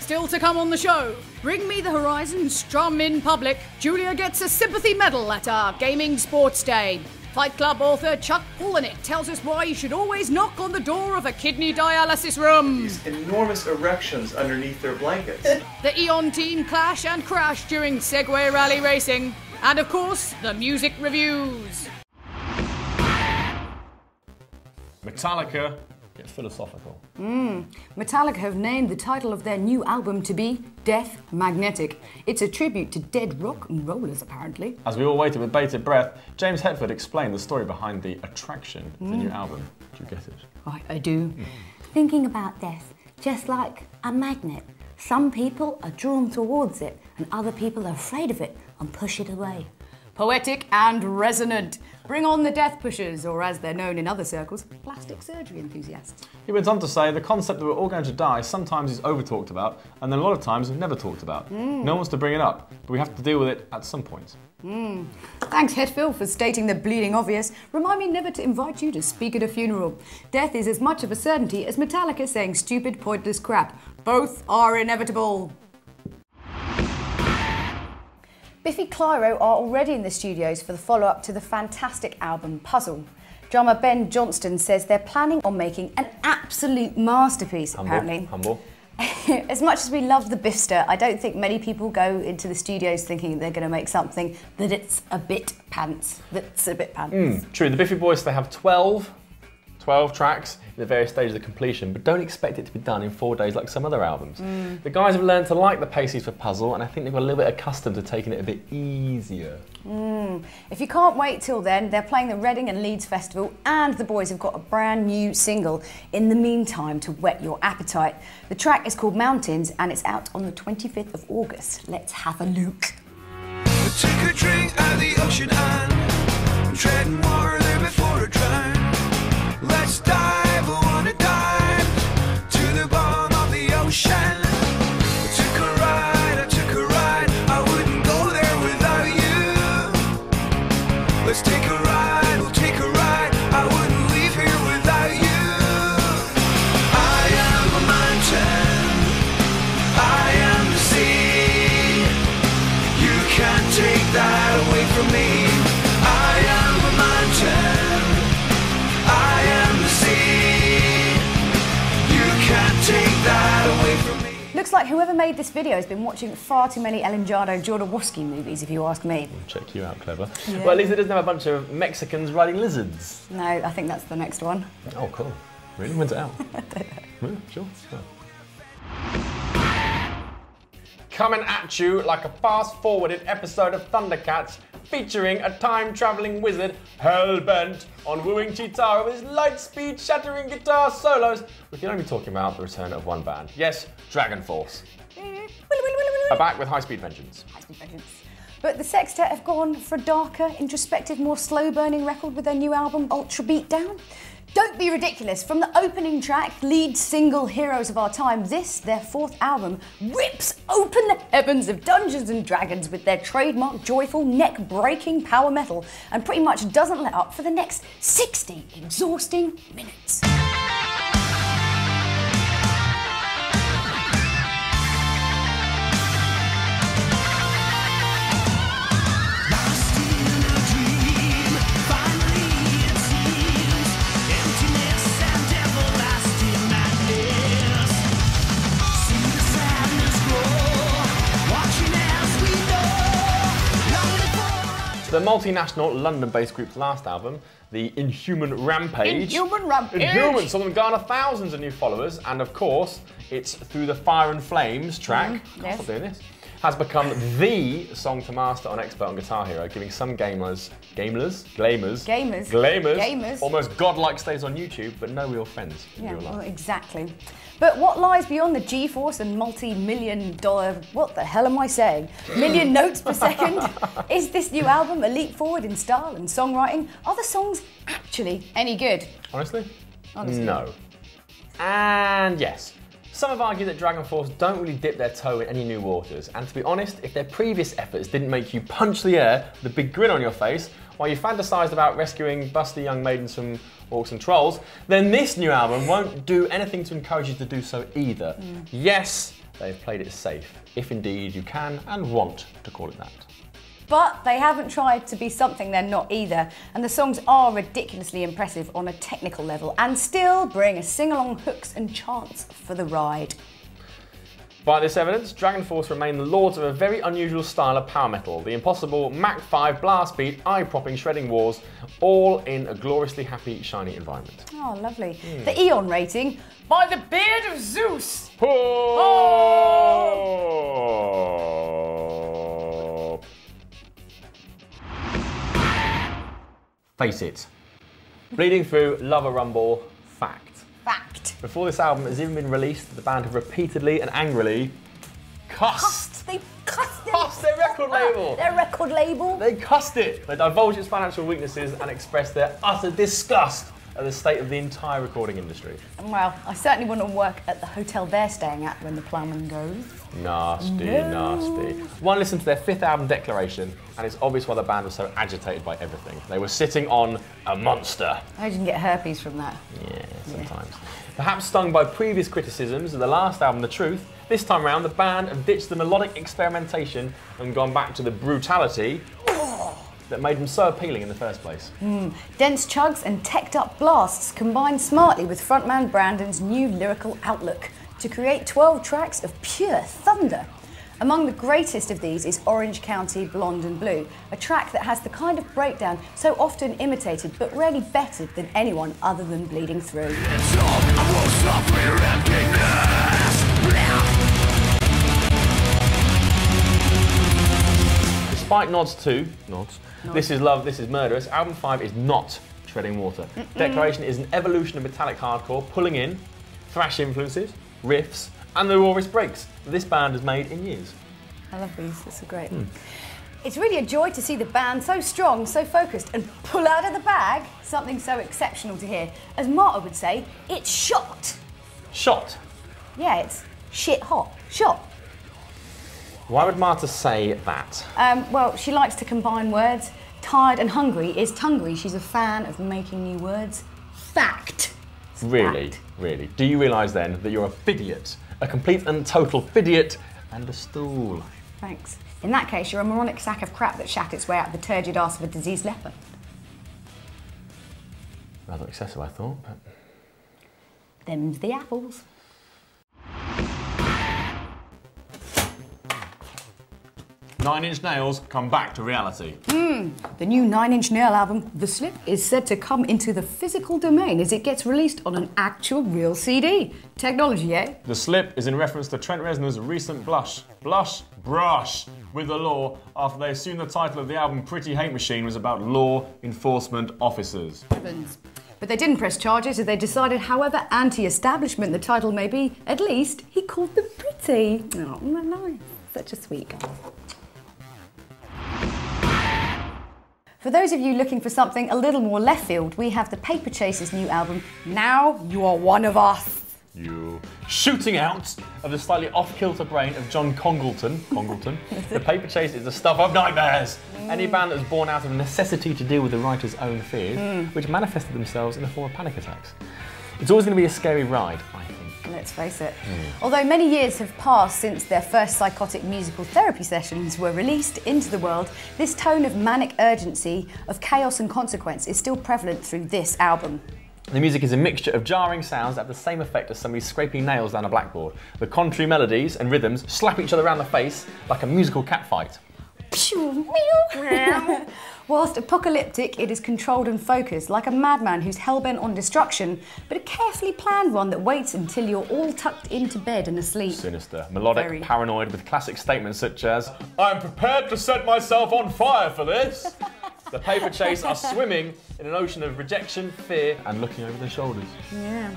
Still to come on the show, Bring Me the Horizon, strum in public. Julia gets a sympathy medal at our Gaming Sports Day. Fight Club author Chuck Palahniuk tells us why you should always knock on the door of a kidney dialysis room. These enormous erections underneath their blankets. The Eon team clash and crash during Segway rally racing. And of course, the music reviews. Metallica gets philosophical. Metallica have named the title of their new album to be Death Magnetic. It's a tribute to dead rock and rollers, apparently. As we all waited with bated breath, James Hetford explained the story behind the attraction of the new album. Do you get it? I do. Thinking about death, just like a magnet. Some people are drawn towards it and other people are afraid of it and push it away. Poetic and resonant. Bring on the Death Pushers, or as they're known in other circles, plastic surgery enthusiasts. He went on to say the concept that we're all going to die sometimes is over-talked about, and then a lot of times never talked about. No one wants to bring it up, but we have to deal with it at some point. Thanks, Hetfield, for stating the bleeding obvious. Remind me never to invite you to speak at a funeral. Death is as much of a certainty as Metallica saying stupid, pointless crap. Both are inevitable. Biffy Clyro are already in the studios for the follow-up to the fantastic album Puzzle. Drummer Ben Johnston says they're planning on making an absolute masterpiece, apparently. Humble. As much as we love the Biffster, I don't think many people go into the studios thinking they're going to make something that it's a bit pants. True, the Biffy Boys, they have 12 tracks in the various stages of completion, but don't expect it to be done in 4 days like some other albums. The guys have learned to like the paces for Puzzle, and I think they've got a little bit accustomed to taking it a bit easier. If you can't wait till then, they're playing the Reading and Leeds Festival, and the boys have got a brand new single in the meantime to whet your appetite. The track is called Mountains, and it's out on the 25th of August. Let's have a look. Take a drink at the ocean and treading water there before a drown. Let's dive, I wanna dive to the bottom of the ocean. I took a ride, I wouldn't go there without you. Let's take a ride, we'll take a ride, I wouldn't leave here without you. I am a mountain, I am the sea. You can't take that away from me. I am a mountain, I am the sea. You can't take that away from me. Looks like whoever made this video has been watching far too many Ellen Jodorowsky movies, if you ask me. Check you out, clever. Yeah. Well, at least it doesn't have a bunch of Mexicans riding lizards. No, I think that's the next one. Oh, cool. Really? When's it out? I don't know. Yeah, sure. Coming at you like a fast-forwarded episode of Thundercats, featuring a time-travelling wizard hell-bent on wooing Chitara with his light-speed shattering guitar solos. We can only be talking about the return of one band. Yes, Dragon Force. Are back with High-Speed Vengeance. But the Sextet have gone for a darker, introspective, more slow-burning record with their new album, Ultra Beatdown. Don't be ridiculous. From the opening track, lead single Heroes of Our Time, this, their fourth album, rips open the heavens of Dungeons & Dragons with their trademark joyful, neck-breaking power metal, and pretty much doesn't let up for the next 60 exhausting minutes. The multinational London-based group's last album, the Inhuman Rampage. Inhuman, saw them garner thousands of new followers, and of course, it's Through the Fire and Flames track. Yes. Stop doing this. Has become the song to master on Expert on Guitar Hero, giving some gamers almost godlike stays on YouTube, but no real friends in real life. Well, exactly. But what lies beyond the G-force and multi-million-dollar, what the hell am I saying, million notes per second? Is this new album a leap forward in style and songwriting? Are the songs actually any good? Honestly? No. And yes. Some have argued that Dragon Force don't really dip their toe in any new waters, and to be honest, if their previous efforts didn't make you punch the air with a big grin on your face while you fantasised about rescuing busty young maidens from orcs and trolls, then this new album won't do anything to encourage you to do so either. Yes, they've played it safe, if indeed you can and want to call it that. But they haven't tried to be something they're not either, and the songs are ridiculously impressive on a technical level and still bring a sing-along hooks and chants for the ride. By this evidence, Dragon Force remain the lords of a very unusual style of power metal, the impossible Mach 5 blast beat, eye-popping shredding wars, all in a gloriously happy, shiny environment. Oh, lovely. The Eon rating, by the beard of Zeus! Oh! Face it. Bleeding Through, Love a Rumble, fact. Fact. Before this album has even been released, the band have repeatedly and angrily cussed They cussed their record label. Their record label. They cussed it. They divulged its financial weaknesses and expressed their utter disgust at the state of the entire recording industry. Well, I certainly wouldn't work at the hotel they're staying at when the plumbing goes. Nasty, nasty. One listened to their fifth album, Declaration, and it's obvious why the band was so agitated by everything. They were sitting on a monster. I didn't get herpes from that. Yeah, sometimes. Perhaps stung by previous criticisms of the last album, The Truth, this time round the band have ditched the melodic experimentation and gone back to the brutality that made them so appealing in the first place. Dense chugs and teched up blasts combined smartly with frontman Brandon's new lyrical outlook to create 12 tracks of pure thunder. Among the greatest of these is Orange County Blonde and Blue, a track that has the kind of breakdown so often imitated but rarely bettered than anyone other than Bleeding Through. Despite nods to This Is Love, This Is Murderous, album 5 is not treading water. Declaration is an evolution of metallic hardcore, pulling in thrash influences, riffs, and the rawest breaks that this band has made in years. I love these, they're so great. It's really a joy to see the band so strong, so focused, and pull out of the bag something so exceptional to hear. As Marta would say, it's shot. Shot. Yeah, it's shit hot. Shot. Why would Marta say that? Well, she likes to combine words. Tired and hungry is tungry. She's a fan of making new words. Fact. Really, really. Do you realise then that you're a fidiot? A complete and total fidiot and a stool. Thanks. In that case, you're a moronic sack of crap that shat its way out the turgid arse of a diseased leper. Rather excessive, I thought, but... Them's the apples. Nine Inch Nails come back to reality. The new Nine Inch Nail album, The Slip, is said to come into the physical domain as it gets released on an actual real CD. Technology, eh? The Slip is in reference to Trent Reznor's recent brush with the law after they assumed the title of the album Pretty Hate Machine was about law enforcement officers. But they didn't press charges as they decided however anti-establishment the title may be, at least he called them pretty. Oh, nice. Such a sweet guy. For those of you looking for something a little more left field, we have the Paper Chasers' new album, Now You Are One of Us. You shooting out of the slightly off-kilter brain of John Congleton. The Paper Chase is the stuff of nightmares. Any band that was born out of necessity to deal with the writer's own fears, which manifested themselves in the form of panic attacks. It's always going to be a scary ride, I think. Let's face it. Although many years have passed since their first psychotic musical therapy sessions were released into the world, this tone of manic urgency, of chaos and consequence is still prevalent through this album. The music is a mixture of jarring sounds that have the same effect as somebody scraping nails down a blackboard. The contrary melodies and rhythms slap each other around the face like a musical catfight. Whilst apocalyptic, it is controlled and focused, like a madman who's hell-bent on destruction, but a carefully planned one that waits until you're all tucked into bed and asleep. Sinister, melodic, Very. paranoid, with classic statements such as, I'm prepared to set myself on fire for this. The Paper Chase are swimming in an ocean of rejection, fear, and looking over their shoulders. Yeah.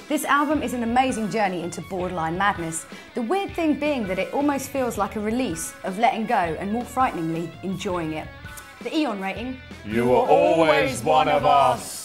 This album is an amazing journey into borderline madness. The weird thing being that it almost feels like a release of letting go and, more frighteningly, enjoying it. The Eon rating. You were always one of us.